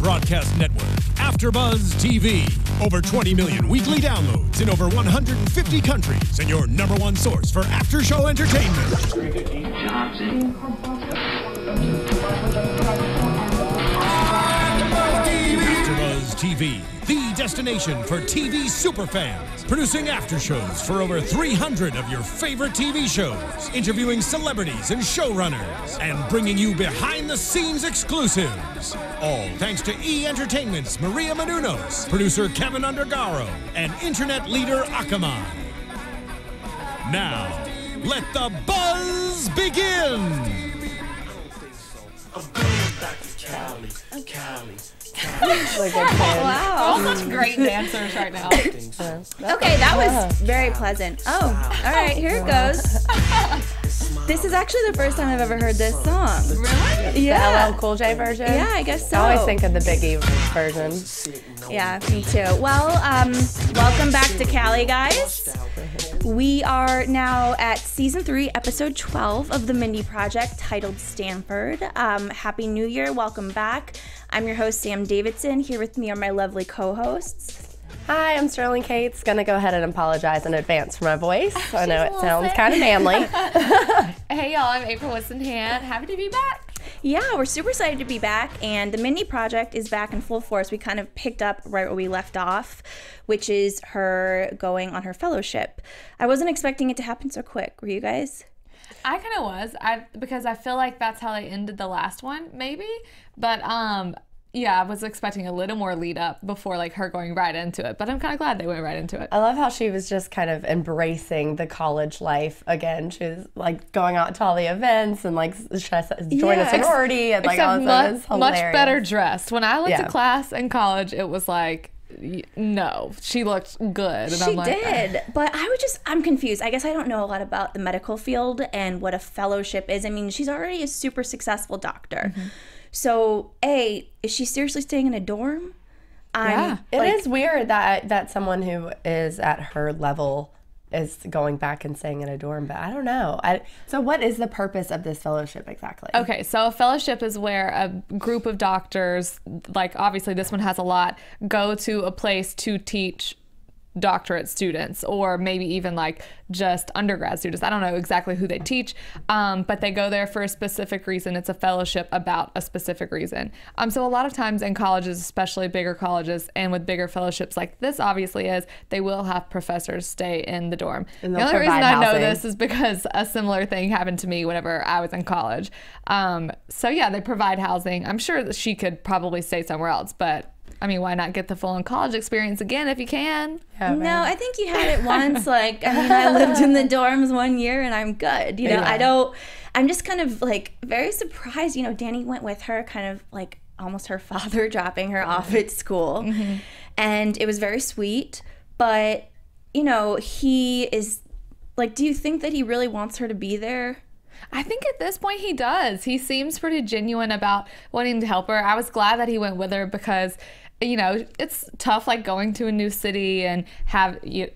broadcast network, AFTERBUZZ TV. Over 20 million weekly downloads in over 150 countries, and your #1 source for after-show entertainment. AFTERBUZZ TV, the destination for TV superfans, producing after shows for over 300 of your favorite TV shows, interviewing celebrities and showrunners, and bringing you behind-the-scenes exclusives. All thanks to E! Entertainment's Maria Menounos, producer Kevin Undergaro, and internet leader Akamai. Now, let the buzz begin! Wow. We're all such great dancers right now. Okay, that was very pleasant. Oh, all right, here it goes. This is actually the first time I've ever heard this song. Really? Yeah. The LL Cool J version? Yeah, I guess so. I always think of the Biggie version. Yeah, me too. Well, welcome back to Cali, guys. We are now at Season 3, Episode 12 of the Mindy Project, titled Stanford. Happy New Year, welcome back. I'm your host, Sam Davidson. Here with me are my lovely co-hosts. Hi, I'm Sterling Cates. Gonna go ahead and apologize in advance for my voice. I know it sounds kind of manly. Hey y'all, I'm April Whisenhant. Happy to be back. Yeah, we're super excited to be back, and the Mindy Project is back in full force. We kind of picked up right where we left off, which is her going on her fellowship. I wasn't expecting it to happen so quick. Were you guys? I kind of was, because I feel like that's how they ended the last one, maybe. But yeah, I was expecting a little more lead up before like her going right into it. But I'm kind of glad they went right into it. I love how she was just kind of embracing the college life again. She was like going out to all the events and like join a sorority and like all that. It's much better dressed. When I went to class in college, it was like, no, she looked good. And she did, but I'm confused. I guess I don't know a lot about the medical field and what a fellowship is. I mean, she's already a super successful doctor. Mm-hmm. So, A, is she seriously staying in a dorm? Yeah. It is weird that someone who is at her level is going back and staying in a dorm, but I don't know. So what is the purpose of this fellowship exactly? Okay, so a fellowship is where a group of doctors, like obviously this one has a lot, go to a place to teach doctorate students, or maybe even like just undergrad students. I don't know exactly who they teach, but they go there for a specific reason. It's a fellowship about a specific reason. So a lot of times in colleges, especially bigger colleges, and with bigger fellowships like this obviously is, they will have professors stay in the dorm. The only reason I know this is because a similar thing happened to me whenever I was in college. So yeah, they provide housing. I'm sure that she could probably stay somewhere else, but I mean, why not get the full-on college experience again if you can? Yeah, no, I think you had it once. Like, I mean, I lived in the dorms 1 year and I'm good. You know, I'm just kind of like very surprised. You know, Danny went with her, kind of like almost her father dropping her off at school. Mm-hmm. And it was very sweet. But, you know, he is like, do you think that he really wants her to be there? I think at this point he does. He seems pretty genuine about wanting to help her. I was glad that he went with her because, you know, it's tough like going to a new city and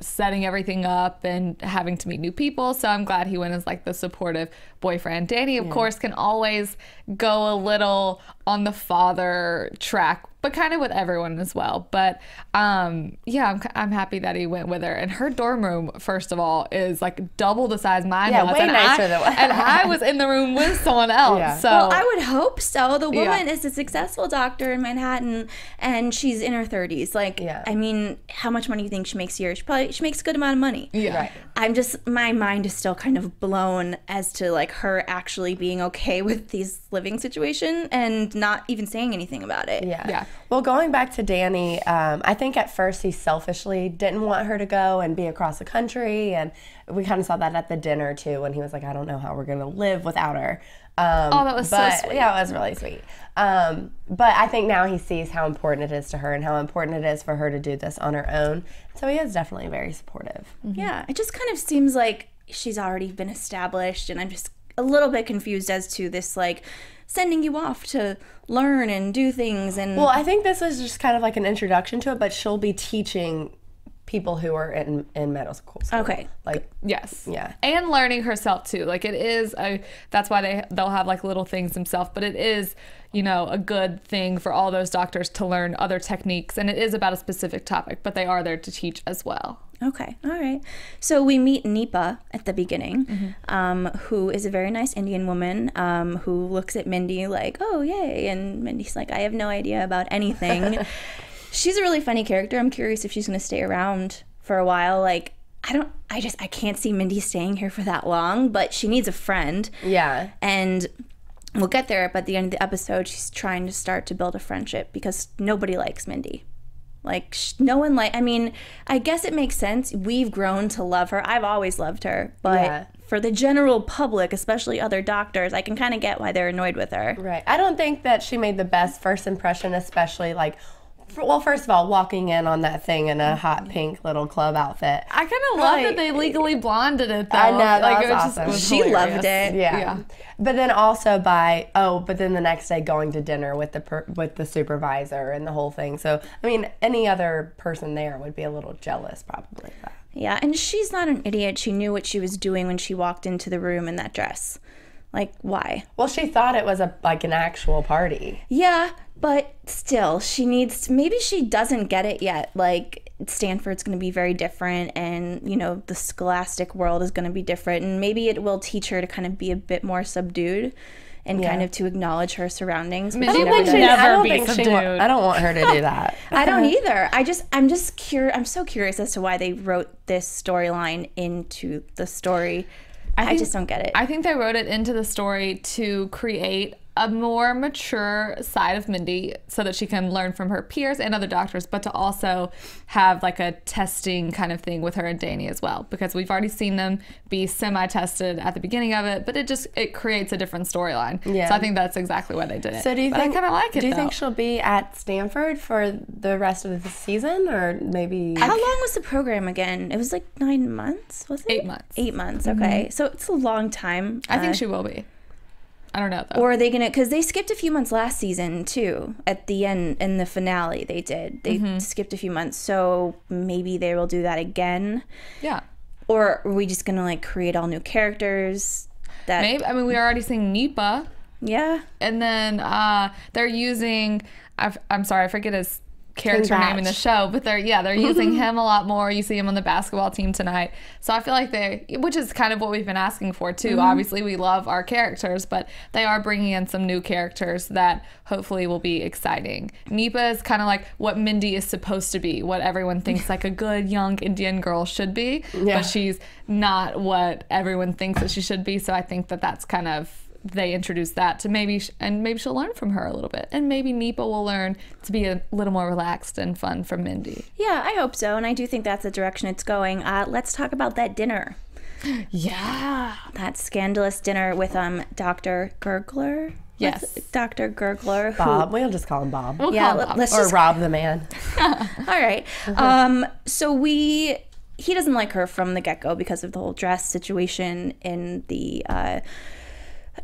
setting everything up and having to meet new people. So I'm glad he went as like the supportive boyfriend. Danny, of course, can always go a little on the father track, but kind of with everyone as well. But yeah, I'm happy that he went with her. And her dorm room, first of all, is like double the size mine was. Way nicer than and I was in the room with someone else. Yeah. So well, I would hope so. The woman is a successful doctor in Manhattan, and she's in her 30s. Like, I mean, how much money do you think she makes a year? She makes a good amount of money. Yeah. Right. I'm just, my mind is still kind of blown as to like her actually being okay with this living situation and not even saying anything about it. Yeah. Well, going back to Danny, I think at first he selfishly didn't want her to go and be across the country, and we kind of saw that at the dinner too when he was like, I don't know how we're gonna live without her. Oh, that was so sweet. Yeah, it was really sweet. But I think now he sees how important it is to her and how important it is for her to do this on her own. So he is definitely very supportive. Mm-hmm. Yeah, it just kind of seems like she's already been established, and I'm just a little bit confused as to this like sending you off to learn and do things. And well, I think this was just kind of like an introduction to it, but she'll be teaching people who are in middle school. Okay. Like, yes. Yeah. And learning herself too. Like it is that's why they'll have like little things themselves, but it is, you know, a good thing for all those doctors to learn other techniques, and it is about a specific topic, but they are there to teach as well. Okay, all right. So we meet Nipa at the beginning, who is a very nice Indian woman who looks at Mindy like, oh, yay. And Mindy's like, I have no idea about anything. She's a really funny character. I'm curious if she's going to stay around for a while. Like, I can't see Mindy staying here for that long, but she needs a friend. Yeah. And we'll get there, but at the end of the episode, she's trying to start to build a friendship because nobody likes Mindy. Like, no one I mean, I guess it makes sense. We've grown to love her. I've always loved her. But for the general public, especially other doctors, I can kind of get why they're annoyed with her. Right. I don't think that she made the best first impression, especially like, well, first of all, walking in on that thing in a hot pink little club outfit. I kind of love that they legally blonded it, though. I know, that like, was it awesome. it was She hilarious. loved it. Yeah. But then also but then the next day going to dinner with the supervisor and the whole thing. So, I mean, any other person there would be a little jealous probably. Yeah, and she's not an idiot. She knew what she was doing when she walked into the room in that dress. Like, why? Well, she thought it was like an actual party. Yeah, but still, maybe she doesn't get it yet. Like, Stanford's going to be very different, and, you know, the scholastic world is going to be different, and maybe it will teach her to kind of be a bit more subdued and kind of to acknowledge her surroundings. I don't I think I don't want her to do that. I don't either. I'm just curious. I'm so curious as to why they wrote this storyline into the story. I just don't get it. I think they wrote it into the story to create a more mature side of Mindy so that she can learn from her peers and other doctors, but to also have like a testing kind of thing with her and Danny as well, because we've already seen them be semi-tested at the beginning of it, but it creates a different storyline. Yeah. So I think that's exactly why they did it. So do you think, I kind of like it, do you think she'll be at Stanford for the rest of the season, or maybe? How long was the program again? It was like 9 months, was it? 8 months. 8 months, okay. So it's a long time. I think she will be. I don't know though. Or are they gonna? Because they skipped a few months last season too. At the end, in the finale, they did. They skipped a few months, so maybe they will do that again. Yeah. Or are we just gonna like create all new characters? That maybe. I mean, we're already seeing Nipa. Yeah. And then they're using. I'm sorry, I forget his character name in the show, but they're using him a lot more. You see him on the basketball team tonight, so I feel like which is kind of what we've been asking for too. Obviously we love our characters, but they are bringing in some new characters that hopefully will be exciting. Nipa is kind of like what Mindy is supposed to be, what everyone thinks like a good young Indian girl should be, but she's not what everyone thinks that she should be. So I think that's kind of, they introduced that to maybe she'll learn from her a little bit, and maybe Nipa will learn to be a little more relaxed and fun from Mindy. Yeah, I hope so, and I do think that's the direction it's going. Let's talk about that dinner. Yeah, that scandalous dinner with Dr. Gurgler. Yes, Dr. Gurgler. Bob. We'll just call him Bob. We'll call him Bob. Or Rob the man. All right. So he doesn't like her from the get-go because of the whole dress situation in the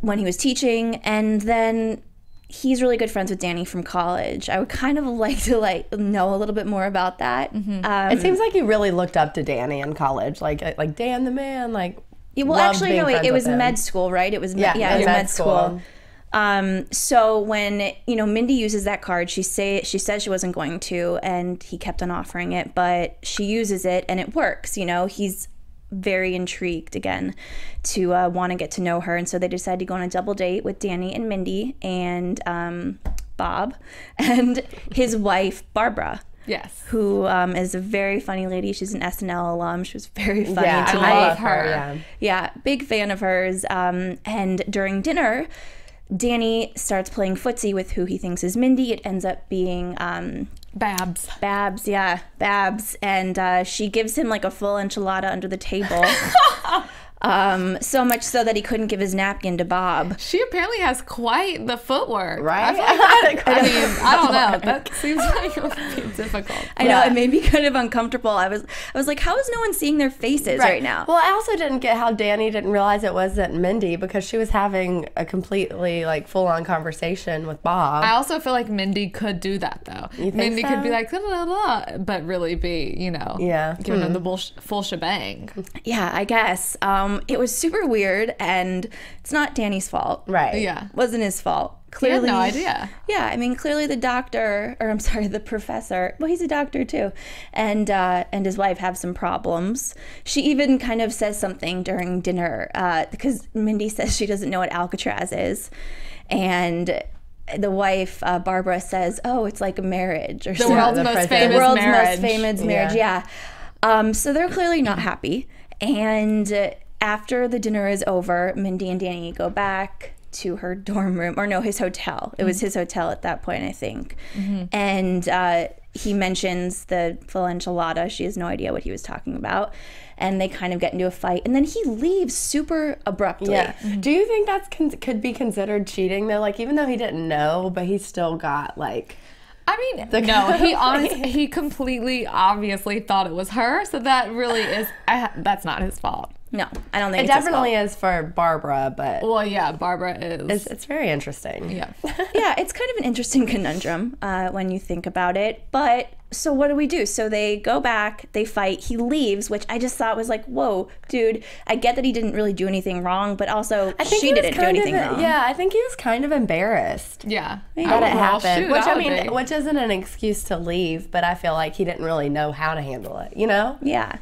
when he was teaching, and then he's really good friends with Danny from college. I would kind of like to know a little bit more about that. It seems like he really looked up to Danny in college, like Dan the man, like. Yeah, well, actually, no, it was med school, right? It was it was med school. So when Mindy uses that card, she said she wasn't going to, and he kept on offering it, but she uses it and it works. He's very intrigued again to want to get to know her, and so they decide to go on a double date with Danny and Mindy and Bob and his wife Barbara. Yes, who is a very funny lady. She's an SNL alum. She was very funny tonight. I love her. Yeah, big fan of hers. And during dinner, Danny starts playing footsie with who he thinks is Mindy. It ends up being Babs. Babs. And she gives him like a full enchilada under the table. So much so that he couldn't give his napkin to Bob. She apparently has quite the footwork. Right? I mean, I don't know. That seems like it would be difficult. I know, it made me kind of uncomfortable. I was like, how is no one seeing their faces right now? Well, I also didn't get how Danny didn't realize it wasn't Mindy, because she was having a completely like full-on conversation with Bob. I also feel like Mindy could do that though. You think Mindy so? could be like, blah, blah, blah, but really be, you know, giving them the full shebang. Yeah, I guess. It was super weird, and it's not Danny's fault. Right. Yeah. Wasn't his fault. He Clearly, had no idea. Yeah, I mean, clearly the doctor, or I'm sorry, the professor. Well, he's a doctor too, and his wife have some problems. She even kind of says something during dinner because Mindy says she doesn't know what Alcatraz is, and the wife Barbara says, "Oh, it's like a marriage or something." World's most famous The world's marriage. most famous marriage. Yeah. So they're clearly not happy, and after the dinner is over, Mindy and Danny go back to her dorm room, or no, his hotel. It was his hotel at that point, I think. And he mentions the full enchilada. She has no idea what he was talking about. And they kind of get into a fight. And then he leaves super abruptly. Yeah. Do you think that's could be considered cheating though? Like, even though he didn't know, but he still got like... I mean, no, he completely obviously thought it was her, so that really is, that's not his fault. No, I don't think It it's his definitely fault. is for Barbara, but Well, yeah, Barbara is. it's very interesting. Yeah. Yeah, it's kind of an interesting conundrum when you think about it. But so what do we do? So they go back, they fight, he leaves, which I just thought was like, whoa, dude, I get that he didn't really do anything wrong, but also I think she he was didn't do kind anything of, wrong. Yeah, I think he was kind of embarrassed Yeah. that it happened. Shoot, Which I would mean, be. which isn't an excuse to leave, but I feel like he didn't really know how to handle it, you know? Yeah.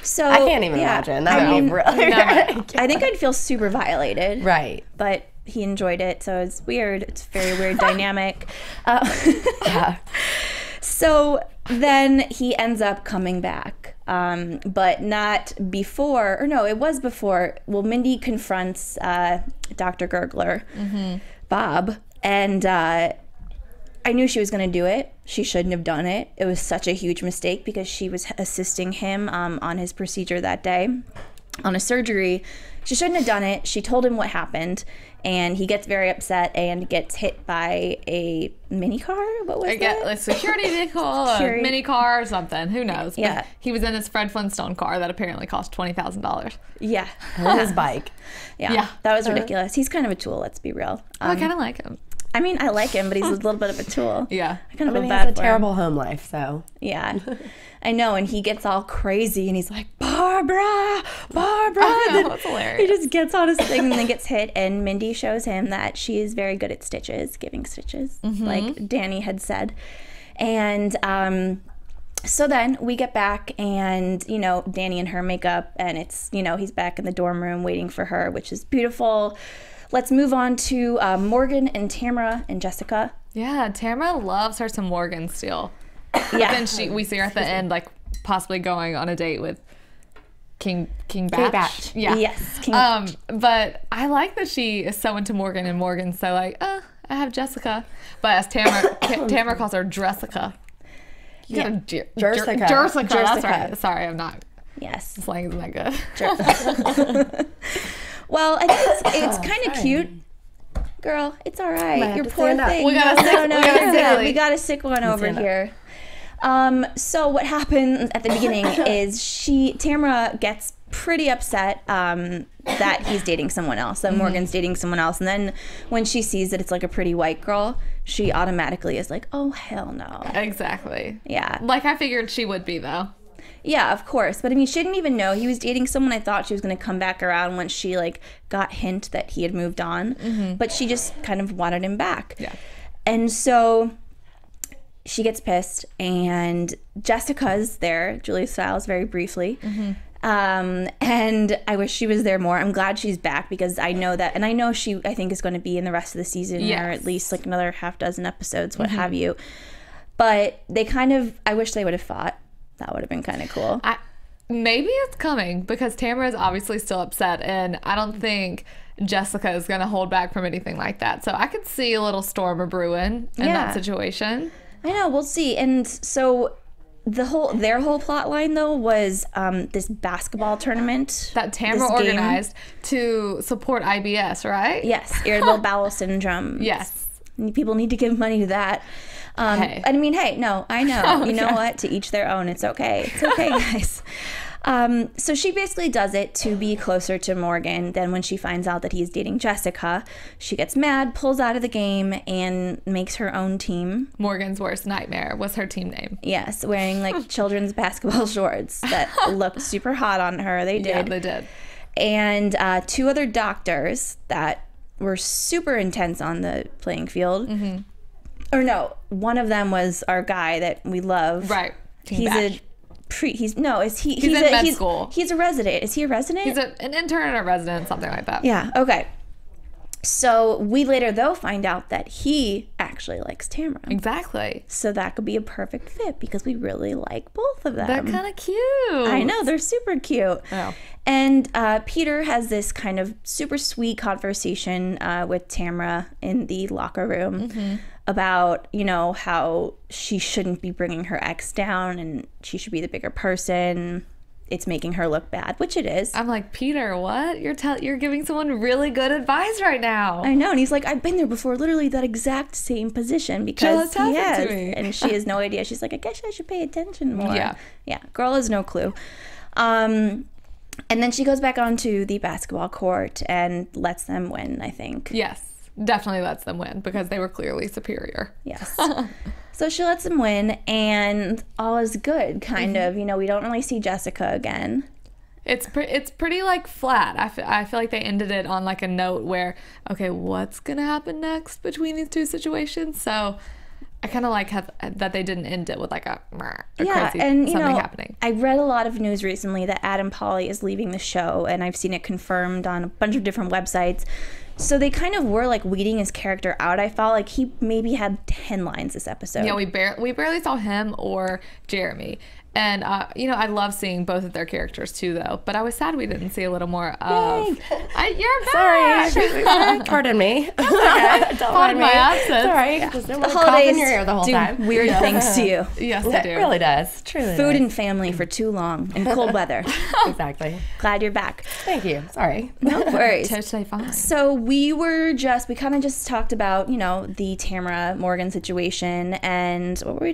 So I can't even yeah, imagine. That would be really I think I'd feel super violated. Right. But he enjoyed it, so it's weird. It's a very weird dynamic. Yeah. So then he ends up coming back, but not before, or no, it was before. Well, Mindy confronts Dr. Gurgler, Bob, and I knew she was going to do it. She shouldn't have done it. It was such a huge mistake because she was assisting him on his procedure that day, on a surgery. She shouldn't have done it. She told him what happened, and he gets very upset and gets hit by a mini car. What was that? A security vehicle, a mini car or something. Who knows? Yeah. But he was in his Fred Flintstone car that apparently cost $20,000. Yeah. On his bike. Yeah. That was ridiculous. He's kind of a tool, let's be real. I kind of like him. I mean, I like him, but he's a little bit of a tool. Yeah. I kind of I feel mean, he bad has a for him. terrible home life, so. Yeah. I know, and he gets all crazy, and he's like, Barbara! I know, that's hilarious. He just gets on his thing and then gets hit, and Mindy shows him that she is very good at stitches, giving stitches, like Danny had said. And so then we get back, and, you know, Danny and her make up, and it's, you know, he's back in the dorm room waiting for her, which is beautiful. Let's move on to Morgan and Tamara and Jessica. Yeah, Tamara loves her some Morgan still. Yeah. Then we see her at the end, like possibly going on a date with King Batch. Batch. Yeah. Yes. But I like that she is so into Morgan, and Morgan's so like, I have Jessica. But as Tamara calls her Dressica. Jersica. Jersica. That's Jersica. right. Sorry, I'm not. Yes. Slang isn't that good. Well, I think it's kind of cute. Girl, it's all right. have Your to poor stand up. thing. We got a sick- We got a sick one over stand up. here. So what happened at the beginning is Tamara gets pretty upset that he's dating someone else, that Morgan's dating someone else. And then when she sees that it's like a pretty white girl, she automatically is like, oh, hell no. Exactly. Yeah. Like I figured she would be, though. Yeah, of course. But I mean, she didn't even know he was dating someone. I thought she was going to come back around once she like got hint that he had moved on. But she just kind of wanted him back. Yeah. And so she gets pissed, and Jessica's there, Julia Stiles, very briefly. And I wish she was there more. I'm glad she's back because I know that, and I know she, I think, is going to be in the rest of the season, or at least like another half dozen episodes, what have you. But they kind of, I wish they would have fought. That would have been kind of cool. Maybe it's coming because Tamara is obviously still upset, and I don't think Jessica is going to hold back from anything like that. So I could see a little storm of brewing in that situation. I know, we'll see. And so their whole plot line though was this basketball tournament that Tamara organized to support IBS, right? Yes, irritable bowel syndrome. Yes. People need to give money to that. Hey. I mean, hey, no, I know. You know what? To each their own. It's okay. It's okay, guys. So she basically does it to be closer to Morgan. Then when she finds out that he's dating Jessica, she gets mad, pulls out of the game, and makes her own team. Morgan's worst nightmare was her team name. Yes, wearing like children's basketball shorts that looked super hot on her. They did. Yeah, they did. And 2 other doctors that were super intense on the playing field. Mm-hmm. Or no, one of them was our guy that we love. Right. He's in med school. He's a resident. Is he a resident? He's an intern or a resident, something like that. Yeah. Okay. So we later though find out that he actually likes Tamara. Exactly. So that could be a perfect fit because we really like both of them. They're kind of cute. I know, they're super cute. Oh. And Peter has this kind of super sweet conversation with Tamara in the locker room about, you know, how she shouldn't be bringing her ex down and she should be the bigger person. It's making her look bad, which it is. I'm like, Peter, what? You're giving someone really good advice right now. I know. And he's like, I've been there before, literally that exact same position because Just happened to me. And she has no idea. She's like, I guess I should pay attention more. Yeah. Yeah. Girl has no clue. And then she goes back onto the basketball court and lets them win, I think. Yes. Definitely lets them win because they were clearly superior. Yes. So she lets them win and all is good, kind of. You know, we don't really see Jessica again. It's pretty like flat. I feel like they ended it on like a note where, okay, what's going to happen next between these two situations? So I kind of like that they didn't end it with like a crazy and, you know, happening. I read a lot of news recently that Adam Pally is leaving the show, and I've seen it confirmed on a bunch of different websites. So they kind of were like weeding his character out. I felt like he maybe had 10 lines this episode. Yeah, we barely saw him or Jeremy. And, you know, I love seeing both of their characters, too, though. But I was sad we didn't see a little more of... You're back! Sorry. Pardon me. Pardon my absence. Sorry. Yeah. Just The cough holidays in your ear the whole time. weird things to you. Yes, It I do. really does. Truly Food does. and family for too long and cold weather. Exactly. Glad you're back. Thank you. Sorry. No worries. Totally fine. So we kind of just talked about, you know, the Tamara Morgan situation, and what were we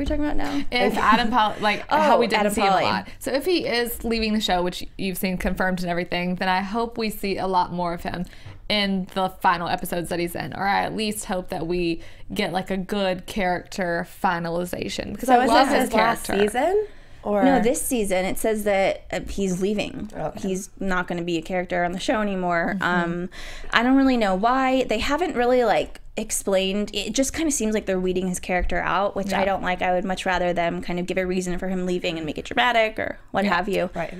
talking about now? If Adam Pally, how we didn't Adam see him a Pally. lot. So if he is leaving the show, which you've seen confirmed and everything, then I hope we see a lot more of him in the final episodes that he's in, or I at least hope that we get like a good character finalization because I love his character. Last season? Or No, this season it says that he's leaving. Okay. He's not going to be a character on the show anymore. I don't really know why. They haven't really like explained. It just kind of seems like they're weeding his character out, which I don't like. I would much rather them kind of give a reason for him leaving and make it dramatic or what have you. Right.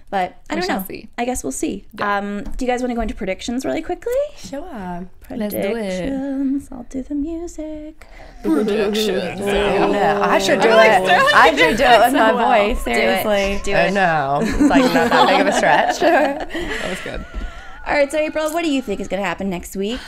But I don't know. See. I guess we'll see. Yeah. Do you guys want to go into predictions really quickly? Sure. Let's do it. Predictions. I'll do the music. Predictions. No, I should do it. I should do it with my voice. Seriously. Do it. No. It's like not that big of a stretch. That was good. All right, so April, what do you think is going to happen next week?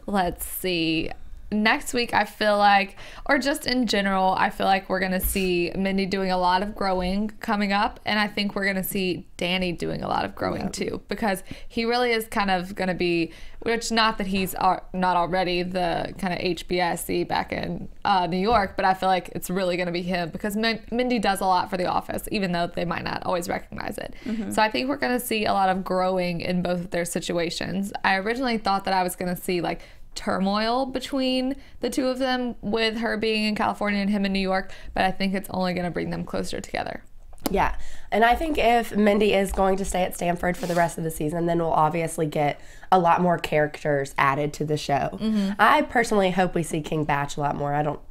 Let's see. Next week, I feel like, or just in general, I feel like we're going to see Mindy doing a lot of growing coming up. And I think we're going to see Danny doing a lot of growing too, because he really is kind of going to be, which not that he's not already the kind of HBSC back in New York, but I feel like it's really going to be him because Mindy does a lot for The Office, even though they might not always recognize it. So I think we're going to see a lot of growing in both of their situations. I originally thought that I was going to see like turmoil between the two of them with her being in California and him in New York, but I think it's only going to bring them closer together. Yeah, and I think if Mindy is going to stay at Stanford for the rest of the season, then we'll obviously get a lot more characters added to the show. I personally hope we see King Batch a lot more. I don't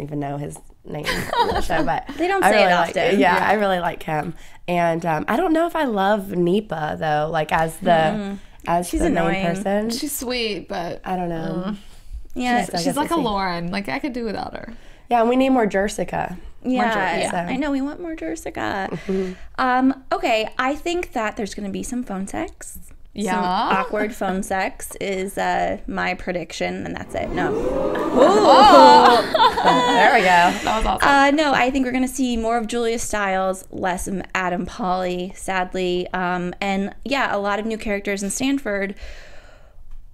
even know his name in the show, but They don't I say really it like, often. yeah, I really like him, and I don't know if I love Nipa though, like as the She's the annoying. main person. She's sweet, but I don't know. Yeah, she's like a Lauren. Like I could do without her. Yeah, and we need more Jersica. yeah. I know we want more Jessica. Okay, I think that there's going to be some phone sex. Yeah. Some awkward phone sex is my prediction, and that's it. No. There we go. That was awesome. No, I think we're going to see more of Julia Stiles, less of Adam Pawley, sadly. And yeah, a lot of new characters in Stanford.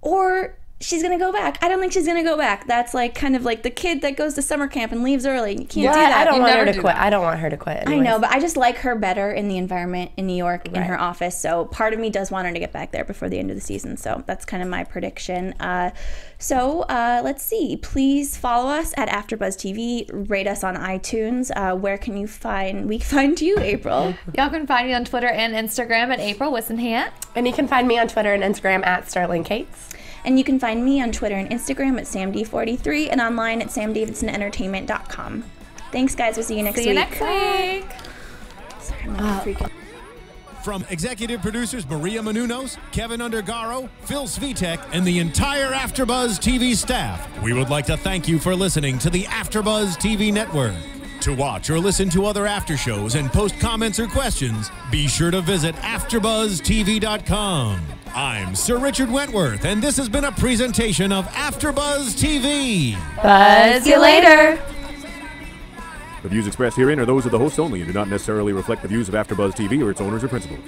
Or she's going to go back. I don't think she's going to go back. That's like kind of like the kid that goes to summer camp and leaves early. You can't do that. I don't want her to do quit. that. I don't want her to quit. I anyways. know, but I just like her better in the environment in New York in her office. So part of me does want her to get back there before the end of the season. So that's kind of my prediction. Let's see. Please follow us at AfterBuzz TV. Rate us on iTunes. Where can you find you, April? Y'all can find me on Twitter and Instagram at April Whisenhant. And you can find me on Twitter and Instagram at Sterling Cates. And you can find me on Twitter and Instagram at SamD43 and online at samdavidsonentertainment.com. Thanks, guys. We'll see you next week. See you next week. Sorry, I'm not freaking. From executive producers Maria Menounos, Kevin Undergaro, Phil Svitek, and the entire AfterBuzz TV staff, we would like to thank you for listening to the AfterBuzz TV network. To watch or listen to other after shows and post comments or questions, be sure to visit AfterBuzzTV.com. I'm Sir Richard Wentworth, and this has been a presentation of AfterBuzz TV. Buzz you later. The views expressed herein are those of the hosts only and do not necessarily reflect the views of AfterBuzz TV or its owners or principals.